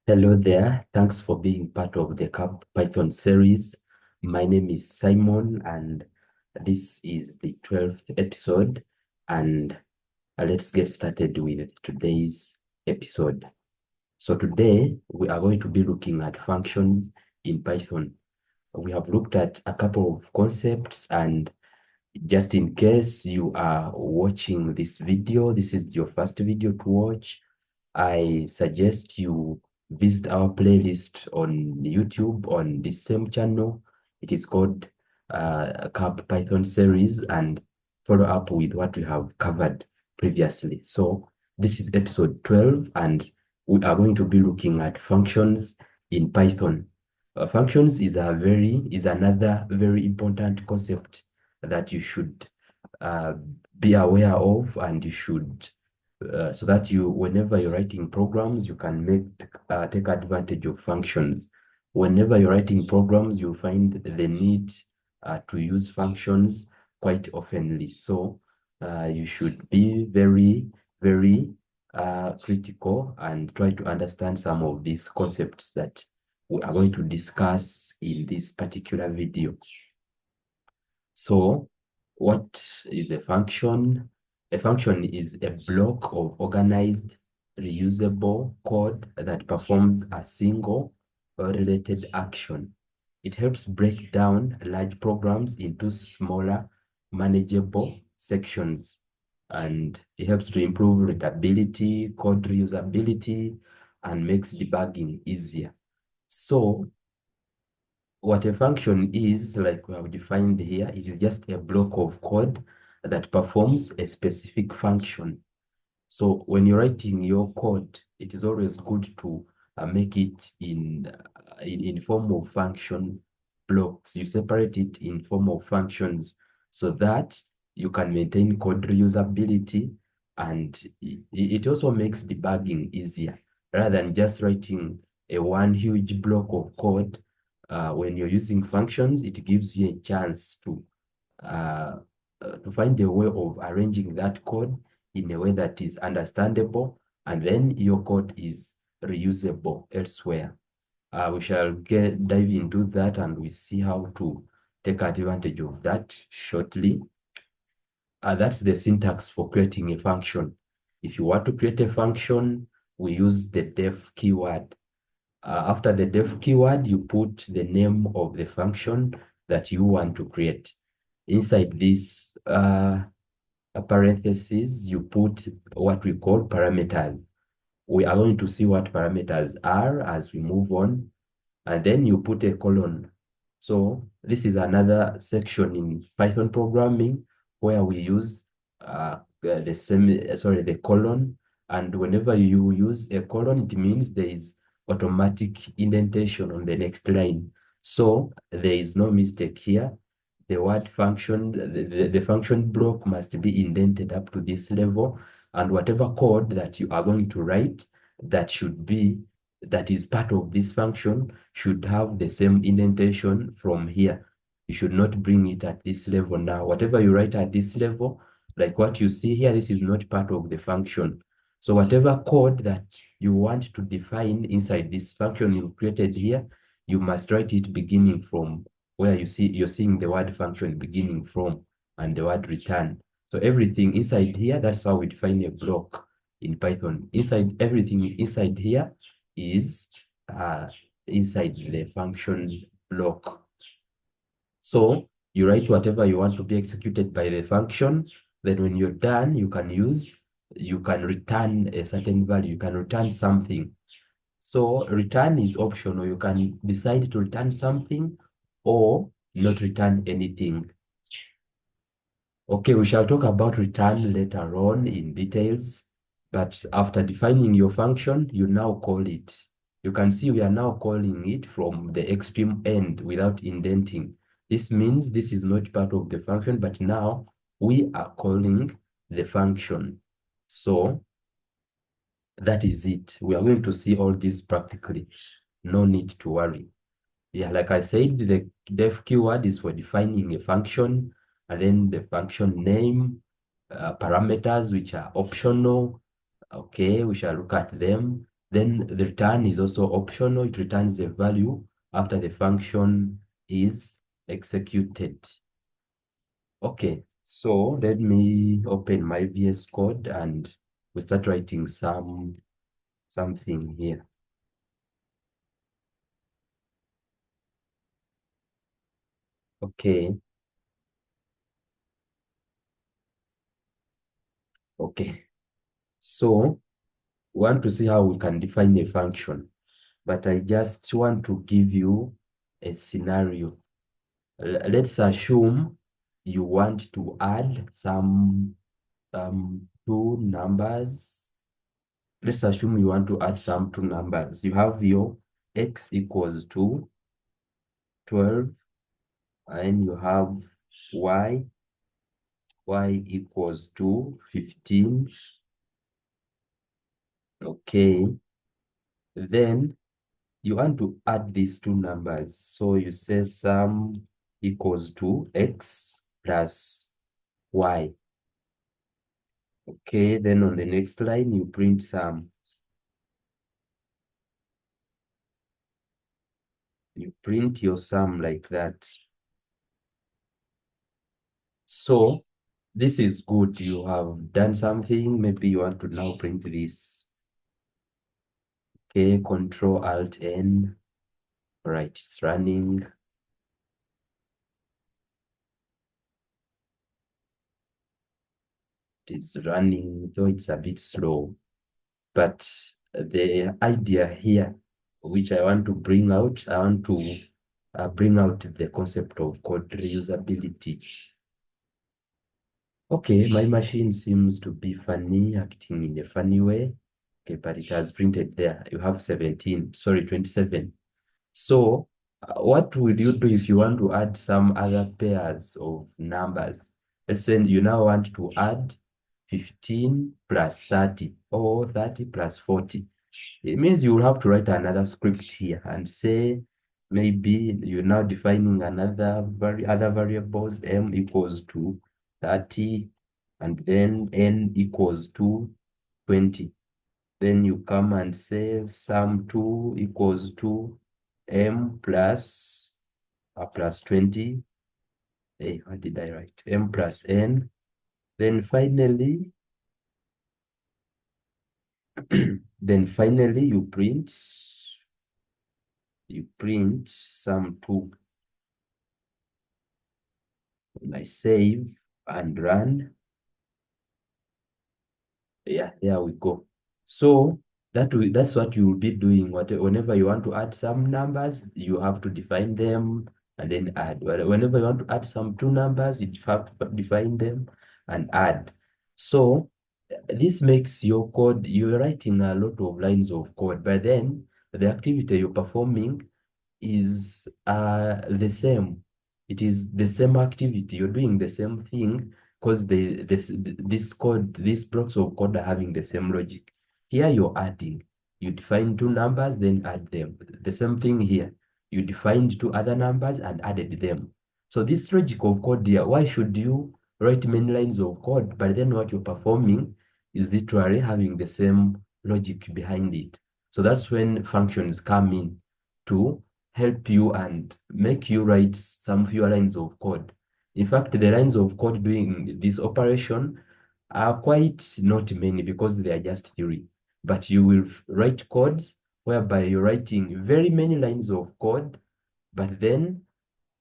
Hello there. Thanks for being part of the Python series. My name is Simon, and this is the 12th episode. And let's get started with today's episode. So today we are going to be looking at functions in Python. We have looked at a couple of concepts, and just in case you are watching this video, this is your first video to watch, I suggest you visit our playlist on YouTube on this same channel. It is called Cap Python series, and follow up with what we have covered previously. So this is episode 12, and we are going to be looking at functions in Python. Functions is another very important concept that you should uh, be aware of, and you should so that whenever you're writing programs, you can take advantage of functions. Whenever you're writing programs, you'll find the need to use functions quite oftenly. So you should be very, very critical and try to understand some of these concepts that we are going to discuss in this particular video. So what is a function? A function is a block of organized, reusable code that performs a single or related action. It helps break down large programs into smaller, manageable sections, and it helps to improve readability, code reusability, and makes debugging easier. So what a function is, like we have defined here, it is just a block of code that performs a specific function. So when you're writing your code, it is always good to make it in form of function blocks. You separate it in form of functions so that you can maintain code reusability, and it also makes debugging easier rather than just writing a one huge block of code. When you're using functions, it gives you a chance uh, to find a way of arranging that code in a way that is understandable, and then your code is reusable elsewhere. We shall dive into that, and we see how to take advantage of that shortly. That's the syntax for creating a function. If you want to create a function, we use the def keyword. After the def keyword, you put the name of the function that you want to create. Inside this parentheses, you put what we call parameters. We are going to see what parameters are as we move on, and then you put a colon. So this is another section in Python programming where we use the colon, and whenever you use a colon, it means there is automatic indentation on the next line. So there is no mistake here. The word function, the function block must be indented up to this level, and whatever code that you are going to write that that is part of this function should have the same indentation from here. You should not bring it at this level now. Whatever you write at this level, like what you see here, this is not part of the function. So whatever code that you want to define inside this function you created here, you must write it beginning from where you're seeing the word function beginning from and the word return. So everything inside here, that's how we define a block in Python. Everything inside here is inside the functions block. So you write whatever you want to be executed by the function. Then when you're done, you can return a certain value. You can return something. So return is optional. You can decide to return something or not return anything. Okay, we shall talk about return later on in details, but after defining your function, you now call it. You can see we are now calling it from the extreme end without indenting. This means this is not part of the function, but now we are calling the function. So that is it. We are going to see all this practically. No need to worry. Yeah, like I said, the def keyword is for defining a function, and then the function name, parameters which are optional. Okay, we shall look at them. Then the return is also optional. It returns the value after the function is executed. Okay, so let me open my VS Code and we start writing something here. Okay, okay. So we want to see how we can define a function, but I just want to give you a scenario. Let's assume you want to add some two numbers. Let's assume you want to add some two numbers. You have your x equals to 12 and you have y equals to 15. Okay, then you want to add these two numbers. So you say sum equals to x plus y. Okay, then on the next line, you print sum. You print your sum like that. So this is good. You have done something. Maybe you want to now print this. Okay, Control Alt N. Right, it's running. It is running, though it's a bit slow. But the idea here, which I want to bring out, I want to bring out the concept of code reusability. Okay, my machine seems to be funny, acting in a funny way. Okay, but it has printed there. You have 17, sorry, 27. So what will you do if you want to add some other pairs of numbers? Let's say you now want to add 15 plus 30 or 30 plus 40. It means you will have to write another script here and say maybe you're now defining other variables. M equals to 30 and then N equals to 20. Then you come and say sum 2 equals to M plus 20. Hey, what did I write? M plus N. Then finally, you print sum 2. And I save and run. Yeah, there we go. So that's what you will be doing. Whenever you want to add some numbers, you have to define them and then add. Whenever you want to add some two numbers, you have to define them and add. So this makes your code, you're writing a lot of lines of code, but then the activity you're performing is the same. It is the same activity. You're doing the same thing because these blocks of code are having the same logic. Here you're adding. You define two numbers, then add them. The same thing here. You defined two other numbers and added them. So this logic of code here, why should you write many lines of code, but then what you're performing is literally having the same logic behind it. So that's when functions come in to help you and make you write some fewer lines of code. In fact, the lines of code doing this operation are quite not many because they are just three. But you will write codes whereby you're writing very many lines of code, but then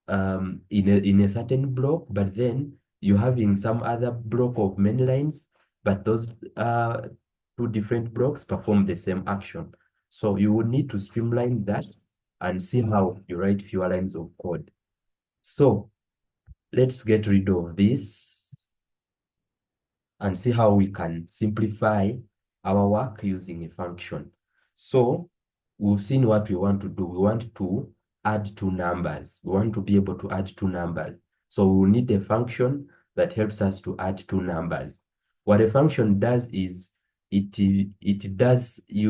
in a certain block, but then you're having some other block of many lines, but those two different blocks perform the same action. So you would need to streamline that and see how you write fewer lines of code. So let's get rid of this and see how we can simplify our work using a function. So we've seen what we want to do. We want to add two numbers. We want to be able to add two numbers. So we will need a function that helps us to add two numbers. What a function does is you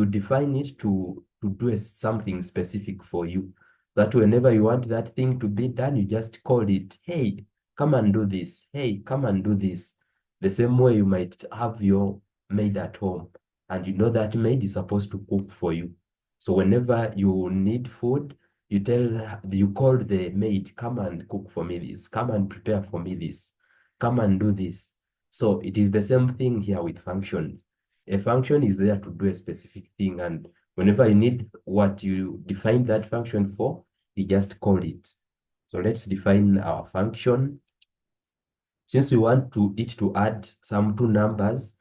define it to do something specific for you. That whenever you want that thing to be done, you just call it, hey, come and do this. Hey, come and do this. The same way you might have your maid at home. and you know that maid is supposed to cook for you. So whenever you need food, you call the maid, come and cook for me this, come and prepare for me this, come and do this. So it is the same thing here with functions. A function is there to do a specific thing, and whenever you need what you define that function for, you just call it. So let's define our function. Since we want it to add some two numbers,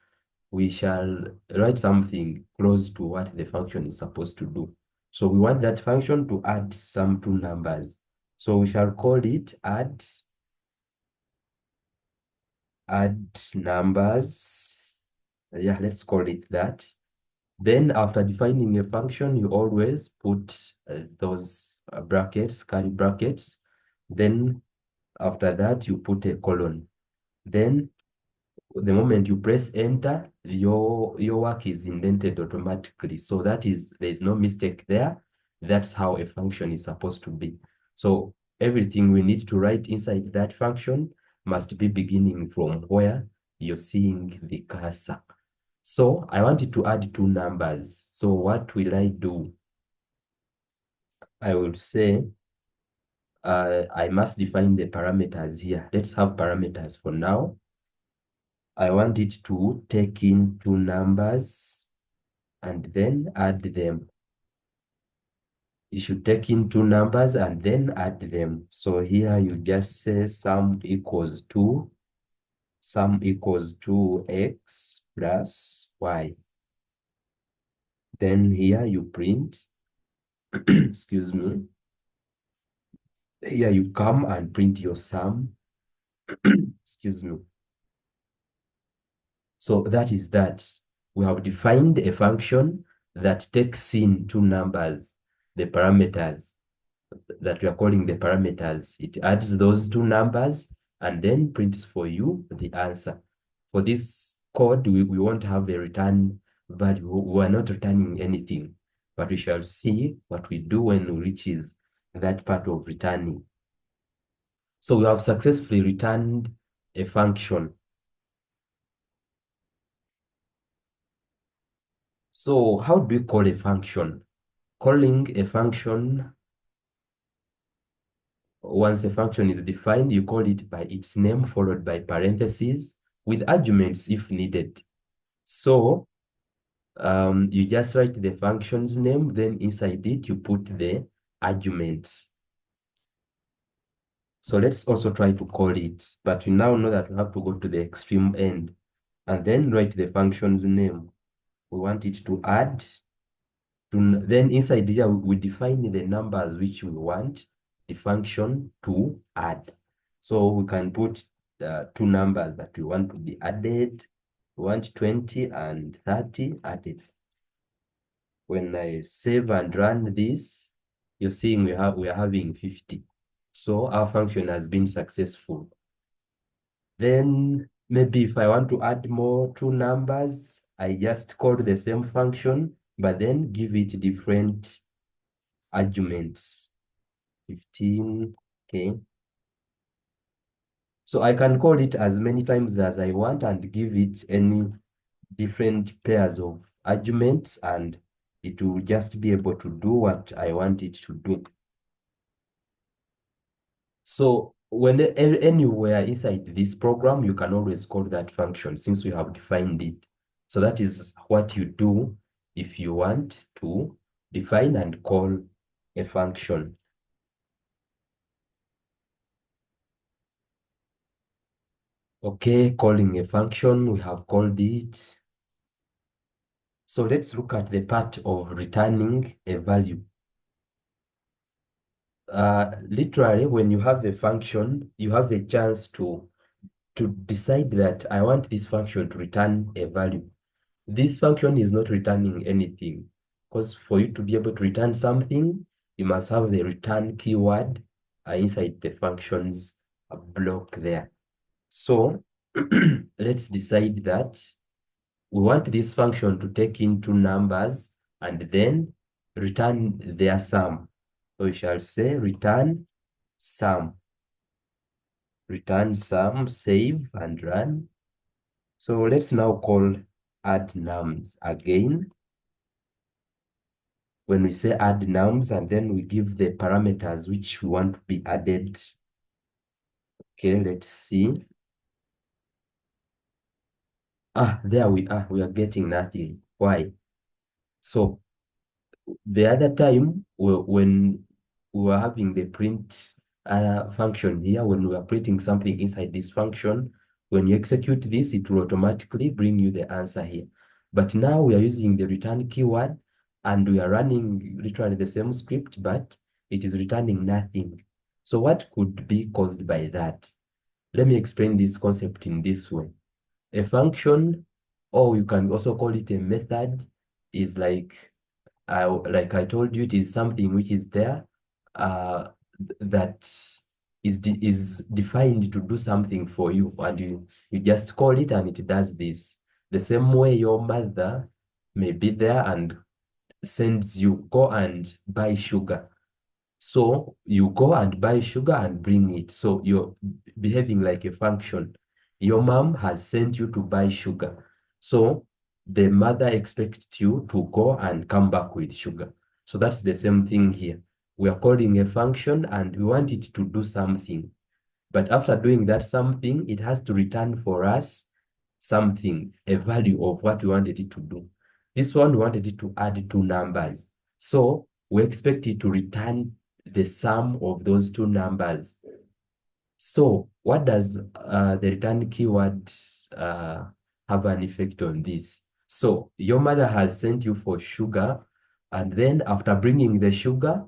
we shall write something close to what the function is supposed to do. So we want that function to add some two numbers. So we shall call it add numbers. Yeah, let's call it that. Then after defining a function, you always put those brackets, curly brackets. Then after that, you put a colon. Then the moment you press enter, your work is indented automatically. So there's no mistake there. That's how a function is supposed to be. So everything we need to write inside that function must be beginning from where you're seeing the cursor. So I wanted to add two numbers. So what will I do? I will say I must define the parameters here. Let's have parameters for now. I want it to take in two numbers and then add them. You should take in two numbers and then add them. So here you just say sum equals to x plus y. Then here you print, excuse me, here you come and print your sum, excuse me. So that is that. We have defined a function that takes in two numbers, the parameters that we are calling the parameters. It adds those two numbers and then prints for you the answer. For this code, we won't have a return value. We are not returning anything, but we shall see what we do when we reaches that part of returning. So we have successfully returned a function. So how do we call a function? Calling a function, once a function is defined, you call it by its name followed by parentheses with arguments if needed. So you just write the function's name, then inside it, you put the arguments. So let's also try to call it, but we now know that we have to go to the extreme end and then write the function's name. We want it to add. Then inside here, we define the numbers which we want the function to add. So we can put two numbers that we want to be added. We want 20 and 30 added. When I save and run this, you're seeing we are having 50. So our function has been successful. Then maybe if I want to add more two numbers, I just call the same function, but then give it different arguments. 15, okay. So I can call it as many times as I want and give it any different pairs of arguments, and it will just be able to do what I want it to do. So anywhere inside this program, you can always call that function since we have defined it. So that is what you do if you want to define and call a function. Okay, calling a function, we have called it. So let's look at the part of returning a value. Literally, when you have a function, you have a chance to decide that I want this function to return a value. This function is not returning anything because for you to be able to return something, you must have the return keyword inside the function's block there. So let's decide that we want this function to take in two numbers and then return their sum. So we shall say return sum. Return sum, save and run. So let's now call add nums again. When we say add nums, and then we give the parameters which we want to be added. Okay, let's see. There we are. We are getting nothing. Why? So the other time when we were having the print function here, when we are printing something inside this function, when you execute this, it will automatically bring you the answer here. But now we are using the return keyword and we are running literally the same script, but it is returning nothing. So what could be caused by that? Let me explain this concept in this way. A function, or you can also call it a method, is like I told you, it is something which is there that is defined to do something for you, and you just call it and it does this. The same way your mother may be there and sends you, go and buy sugar. So you go and buy sugar and bring it. So you're behaving like a function. Your mom has sent you to buy sugar. So the mother expects you to go and come back with sugar. So that's the same thing here. We are calling a function and we want it to do something. But after doing that something, it has to return for us something, a value of what we wanted it to do. This one, we wanted it to add two numbers. So we expect it to return the sum of those two numbers. So what does the return keyword have an effect on this? So your mother has sent you for sugar, and then after bringing the sugar,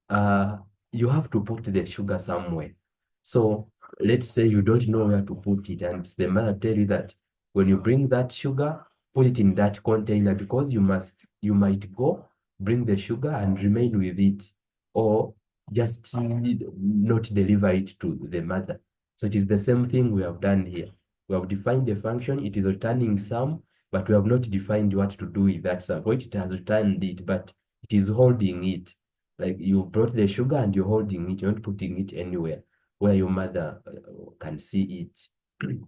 uh, you have to put the sugar somewhere. So let's say you don't know where to put it, and the mother tell you that when you bring that sugar, put it in that container because you might go bring the sugar and remain with it, or just not deliver it to the mother. So it is the same thing we have done here. We have defined the function, it is returning sum, but we have not defined what to do with that sum. For it has returned it, but it is holding it. Like you brought the sugar and you're holding it, you're not putting it anywhere where your mother can see it.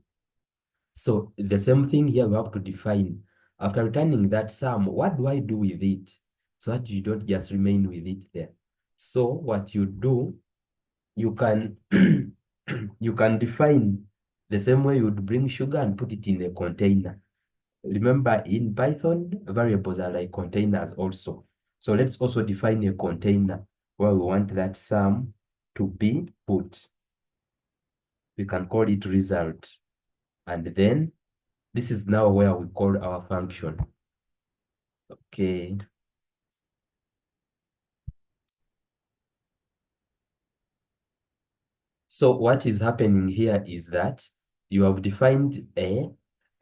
So the same thing here, we have to define. After returning that sum, what do I do with it? So that you don't just remain with it there. So what you do, you can you can define the same way you would bring sugar and put it in a container. Remember, in Python, variables are like containers also. So let's also define a container where we want that sum to be put. We can call it result. And then this is now where we call our function. Okay. So what is happening here is that you have defined a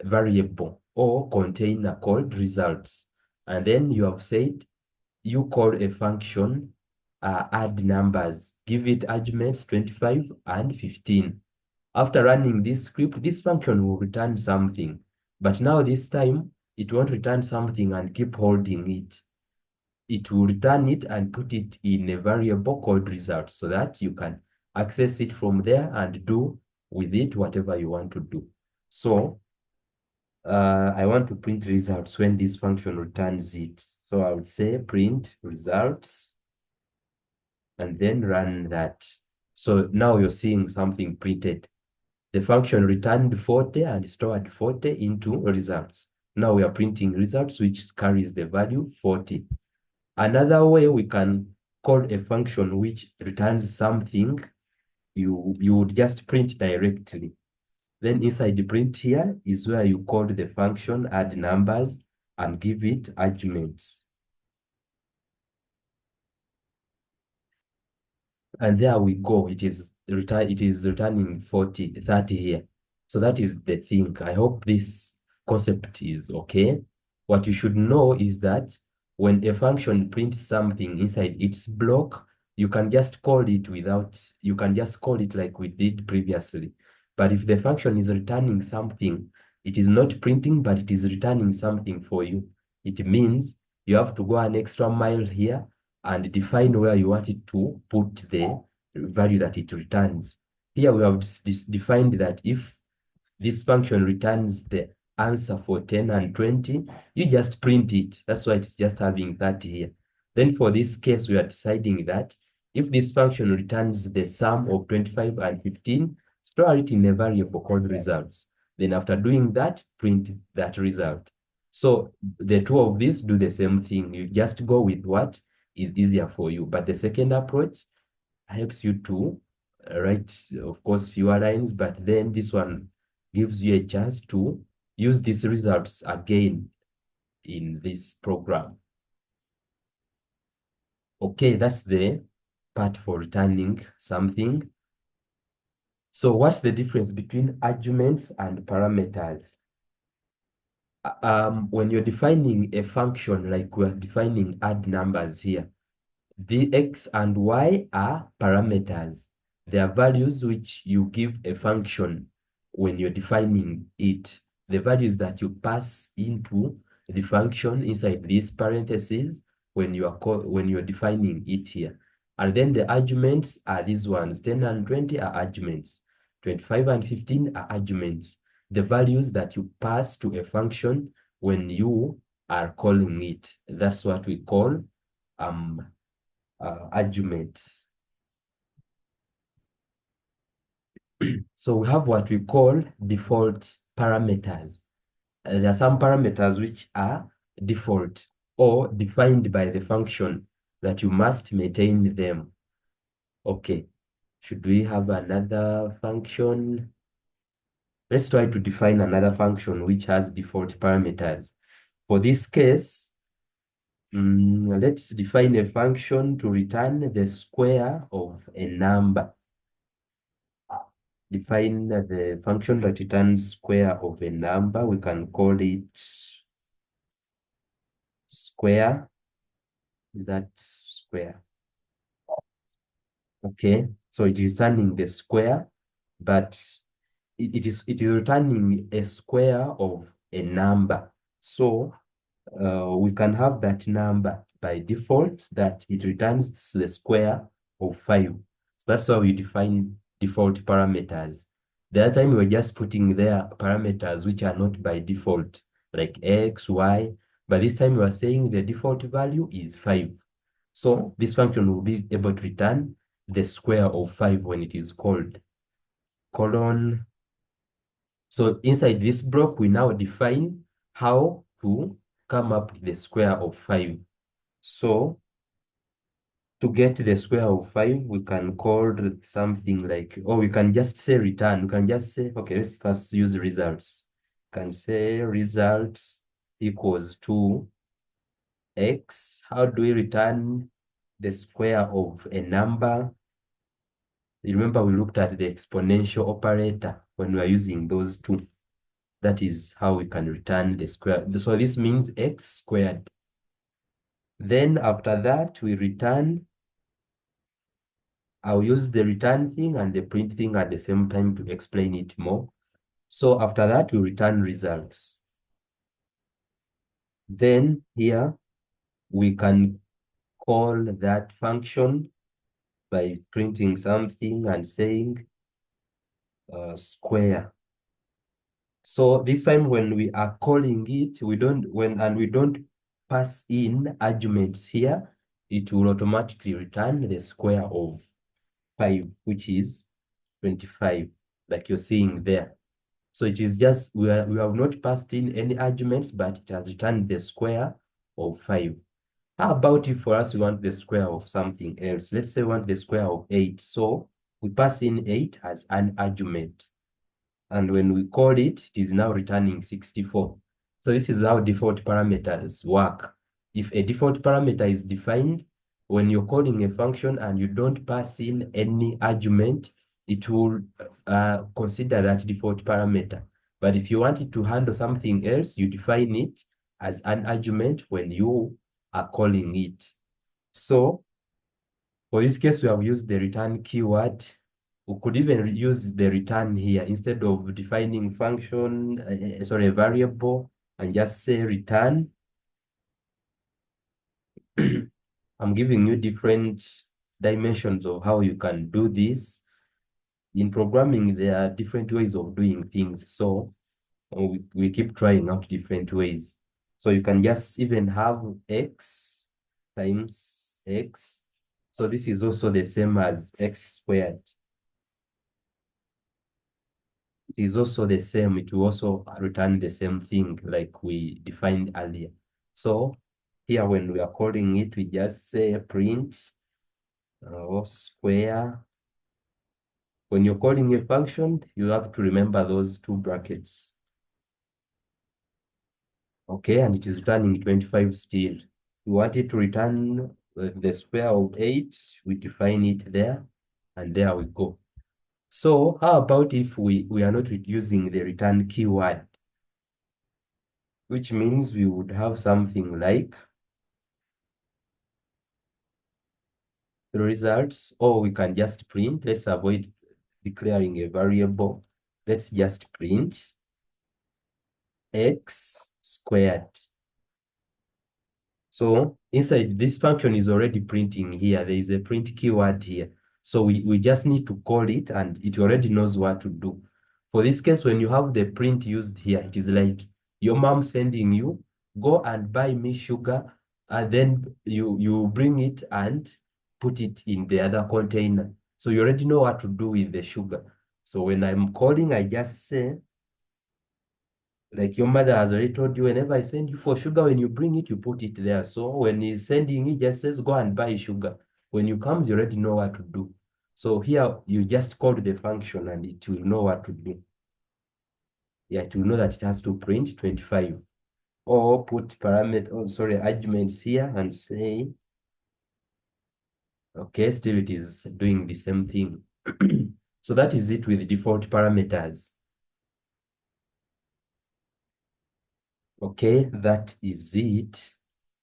variable or container called results. And then you have said you call a function add numbers, give it arguments 25 and 15. After running this script, this function will return something. But now this time, it won't return something and keep holding it. It will return it and put it in a variable called result so that you can access it from there and do with it whatever you want to do. So I want to print results when this function returns it. So I would say print results and then run that. So now you're seeing something printed. The function returned 40 and stored 40 into results. Now we are printing results, which carries the value 40. Another way we can call a function which returns something, you would just print directly. Then inside the print here is where you call the function add numbers and give it arguments. And there we go. It is returning 30 here. So that is the thing. I hope this concept is okay. What you should know is that when a function prints something inside its block, you can just call it like we did previously. But if the function is returning something, it is not printing, but it is returning something for you. It means you have to go an extra mile here and define where you want it to put the value that it returns. Here we have defined that if this function returns the answer for 10 and 20, you just print it. That's why it's just having 30 here. Then for this case, we are deciding that if this function returns the sum of 25 and 15, store it in a variable called results. Then after doing that, print that result. So the two of these do the same thing. You just go with what is easier for you. But the second approach helps you to write, of course, fewer lines, but then this one gives you a chance to use these results again in this program. Okay, that's the part for returning something. So what's the difference between arguments and parameters? When you're defining a function, like we're defining add numbers here, the x and y are parameters. They are values which you give a function when you're defining it. The values that you pass into the function inside these parentheses when you're defining it here. And then the arguments are these ones. 10 and 20 are arguments. 25 and 15 are arguments. The values that you pass to a function when you are calling it. That's what we call argument. So we have what we call default parameters. There are some parameters which are default or defined by the function that you must maintain them. Okay, should we have another function? Let's try to define another function which has default parameters. For this case, let's define a function to return the square of a number. Define the function that returns square of a number. We can call it square. Is that square? Okay, so it is returning the square, but it is returning a square of a number. So we can have that number by default that it returns the square of 5. So that's how we define default parameters. The other time we're just putting there parameters which are not by default, like x, y, but this time we are saying the default value is 5. So this function will be able to return the square of 5 when it is called. Colon. So inside this block, we now define how to come up with the square of 5. So to get the square of 5, we can call something like, or we can just say return. We can just say, okay, let's first use results. We can say results equals to x. How do we return the square of a number? You remember we looked at the exponential operator when we are using those two. That is how we can return the square. So this means x squared. Then after that, we return. I'll use the return thing and the print thing at the same time to explain it more. So after that, we return results. Then here, we can call that function by printing something and saying square. So this time when we are calling it, we don't pass in arguments here, it will automatically return the square of 5, which is 25, like you're seeing there. So it is just, we have not passed in any arguments, but it has returned the square of 5. How about if for us we want the square of something else? Let's say we want the square of 8. So we pass in 8 as an argument. And when we call it, it is now returning 64. So this is how default parameters work. If a default parameter is defined, when you're calling a function and you don't pass in any argument, it will consider that default parameter. But if you want it to handle something else, you define it as an argument when you are calling it. So for this case, we have used the return keyword. We could even use the return here instead of defining function, a variable, and just say return. I'm giving you different dimensions of how you can do this. In programming, there are different ways of doing things. So We keep trying out different ways. So you can just even have x times x. So this is also the same as x squared. It is also the same. It will also return the same thing like we defined earlier. So here when we are calling it, we just say print square. When you're calling a function, you have to remember those two brackets. Okay, and it is returning 25 still. We want it to return the square of 8. We define it there, and there we go. So how about if we are not using the return keyword, which means we would have something like the results, or we can just print. Let's avoid declaring a variable. Let's just print x squared. So inside this function is already printing here. There is a print keyword here. So we just need to call it and it already knows what to do. For this case, when you have the print used here, it is like your mom sending you, go and buy me sugar, and then you bring it and put it in the other container. So you already know what to do with the sugar. So when I'm calling, I just say, like your mother has already told you, whenever I send you for sugar, when you bring it, you put it there. So when he's sending, he just says, go and buy sugar. When you comes, you already know what to do. So here, you just call the function and it will know what to do. Yeah, it will know that it has to print 25. Or put parameter, oh, sorry, arguments here and say, okay, still it is doing the same thing. So that is it with default parameters. Okay, that is it.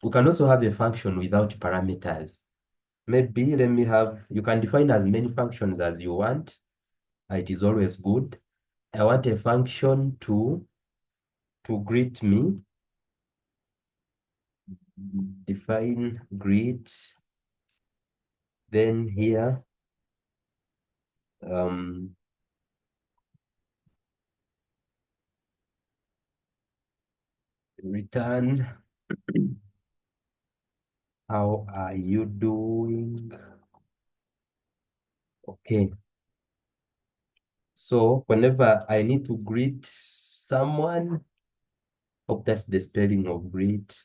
We can also have a function without parameters. Maybe let me have, you can define as many functions as you want. It is always good. I want a function to greet me. Define greet. Then here, um, return, how are you doing? Okay. So whenever I need to greet someone, hope that's the spelling of greet.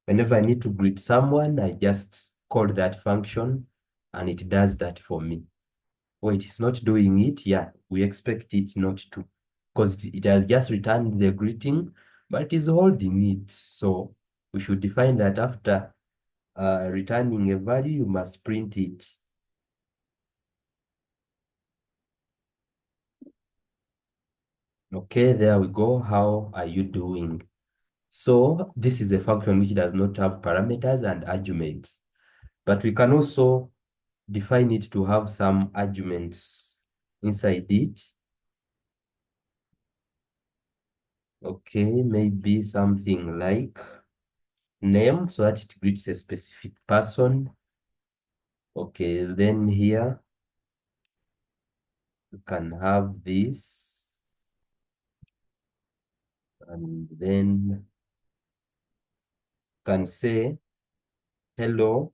Whenever I need to greet someone, I just call that function and it does that for me. Wait, it's not doing it? Yeah, we expect it not to, because it has just returned the greeting, but it is holding it. So we should define that after returning a value, you must print it. Okay, there we go. How are you doing? So this is a function which does not have parameters and arguments, but we can also define it to have some arguments inside it. Okay, maybe something like name, so that it greets a specific person. Okay, then here you can have this, and then you can say hello,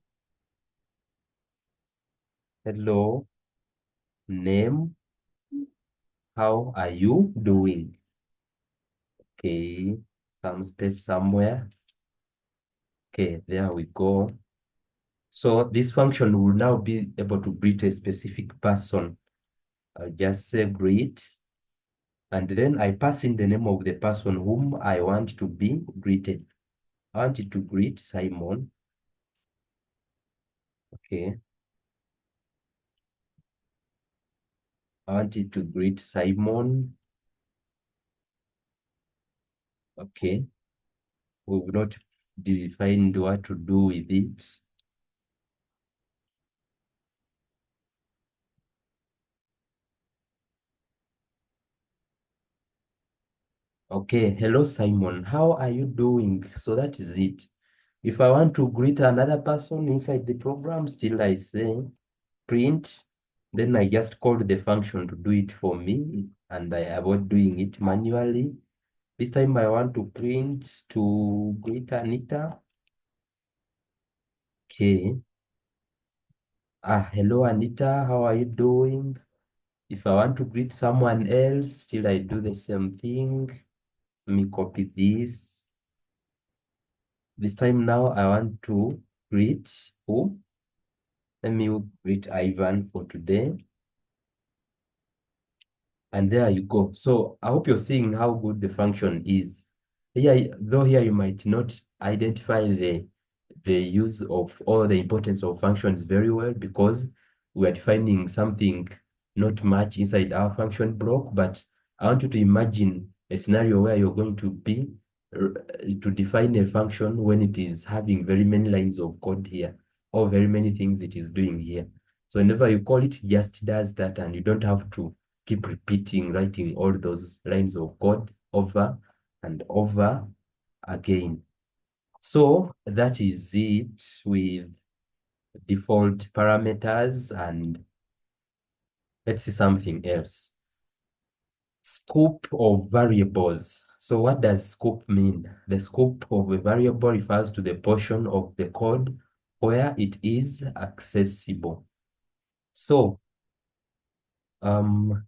hello, name, how are you doing? Okay, some space somewhere. Okay, there we go. So this function will now be able to greet a specific person. I'll just say greet, and then I pass in the name of the person whom I want to be greeted. I want it to greet Simon. Okay. I want it to greet Simon. Okay. We've not defined what to do with it. Okay. Hello, Simon. How are you doing? So that is it. If I want to greet another person inside the program, still I say print. Then I just call the function to do it for me, and I avoid doing it manually. This time I want to print to greet Anita. Okay. Hello Anita, how are you doing? If I want to greet someone else, still I do the same thing. Let me copy this. This time now I want to greet who? Let me greet Ivan for today. And there you go. So I hope you're seeing how good the function is. Here you might not identify the use of or the importance of functions very well because we are defining something not much inside our function block, but I want you to imagine a scenario where you're going to be to define a function when it is having very many lines of code here or very many things it is doing here. So whenever you call it, just does that and you don't have to keep repeating, writing all those lines of code over and over again. So that is it with default parameters, and let's see something else. Scope of variables. So what does scope mean? The scope of a variable refers to the portion of the code where it is accessible. So um,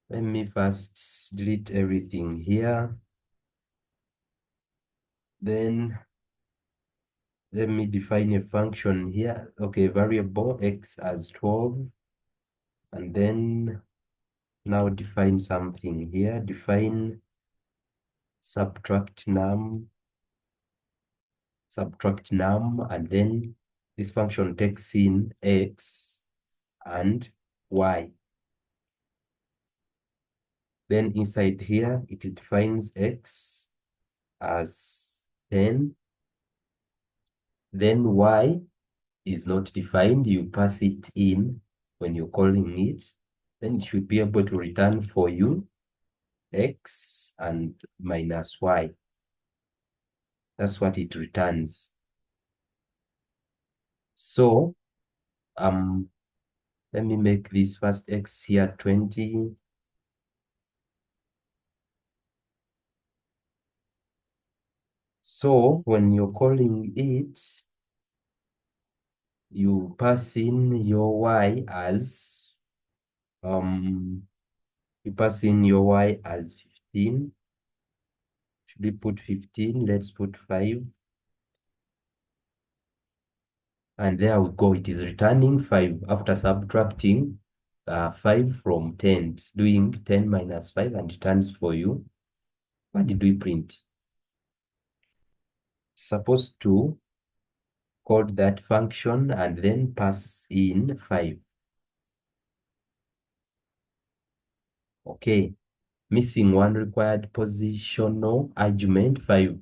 let me first delete everything here. Then let me define a function here. Okay, variable x as 12. And then now define something here. Define subtract num, and then this function takes in x and y. Then inside here, it defines x as 10. Then y is not defined. You pass it in when you're calling it. Then it should be able to return for you x and minus y. That's what it returns. So let me make this first x here 20. So when you're calling it, you pass in your y as you pass in your y as 15. Should we put 15? Let's put 5. And there we go. It is returning 5 after subtracting 5 from 10. It's doing 10 minus 5 and returns for you. What did we print? Supposed to code that function and then pass in 5. Okay, missing one required positional argument 5.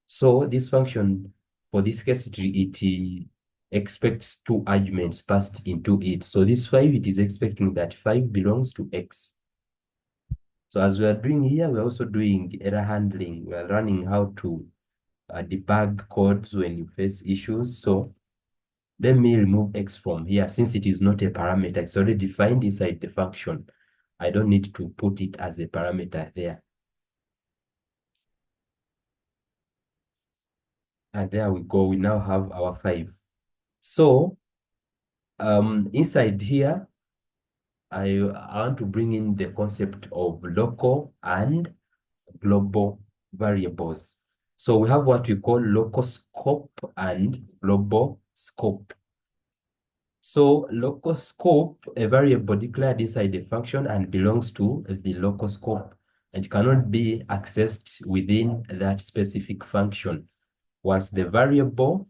So this function, for this case, it expects 2 arguments passed into it. So this 5, it is expecting that 5 belongs to x. So as we are doing here, we're also doing error handling. We are learning how to debug codes when you face issues. So let me remove x from here since it is not a parameter. It's already defined inside the function. I don't need to put it as a parameter there. And there we go. We now have our 5. So inside here, I want to bring in the concept of local and global variables. So we have what we call local scope and global scope. So local scope, a variable declared inside a function and belongs to the local scope and cannot be accessed within that specific function. Once the variable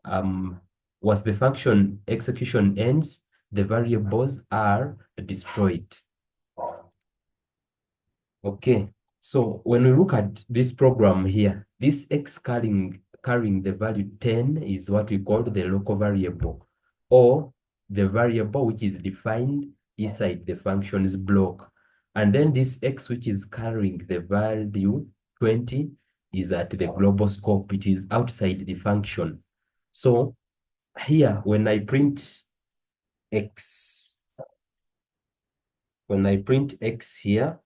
um, once the function execution ends, the variables are destroyed. Okay, so when we look at this program here, this x carrying the value 10 is what we call the local variable, or the variable which is defined inside the functions block. And then this x which is carrying the value 20 is at the global scope. It is outside the function. So here, when I print x, When I print X here,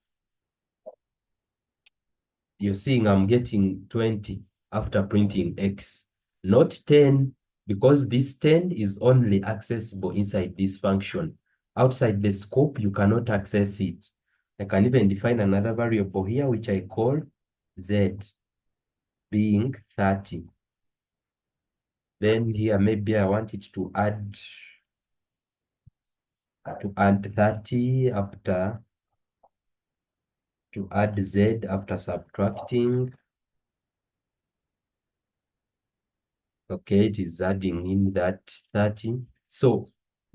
you're seeing I'm getting 20 after printing X, not 10, because this 10 is only accessible inside this function. Outside the scope, you cannot access it. I can even define another variable here, which I call Z, being 30. Then here, maybe I want it to add 30 after, to add Z after subtracting. Okay, it is adding in that 30. So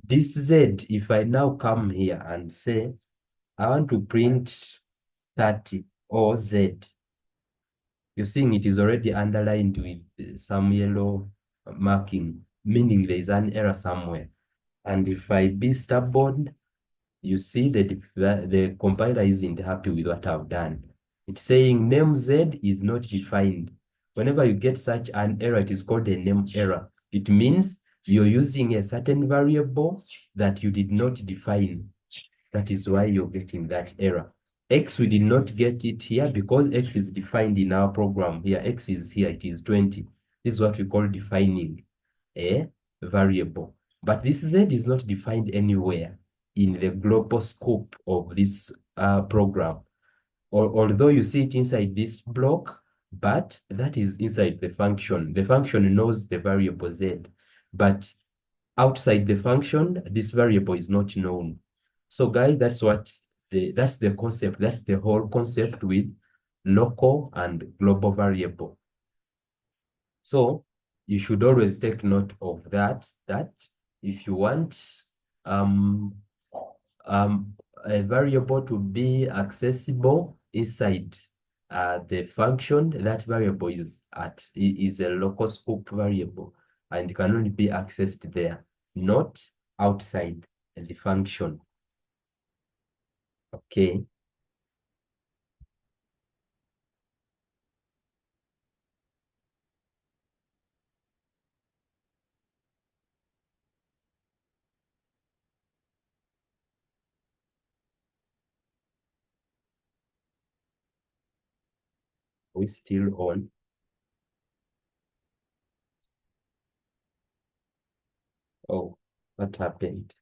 this Z, if I now come here and say, I want to print 30 or Z, you're seeing it is already underlined with some yellow marking, meaning there is an error somewhere. And if I be stubborn, you see that if the compiler isn't happy with what I've done. It's saying name Z is not defined. Whenever you get such an error, it is called a name error. It means you're using a certain variable that you did not define. That is why you're getting that error. X, we did not get it here because X is defined in our program here. X is here, it is 20. This is what we call defining a variable. But this Z is not defined anywhere in the global scope of this program. Although you see it inside this block, but that is inside the function. The function knows the variable Z, but outside the function, this variable is not known. So guys, that's the concept. That's the whole concept with local and global variable. So you should always take note of that if you want um, um, a variable to be accessible inside the function, that variable is a local scope variable and can only be accessed there, not outside the function. Okay. We still on. Oh, what happened?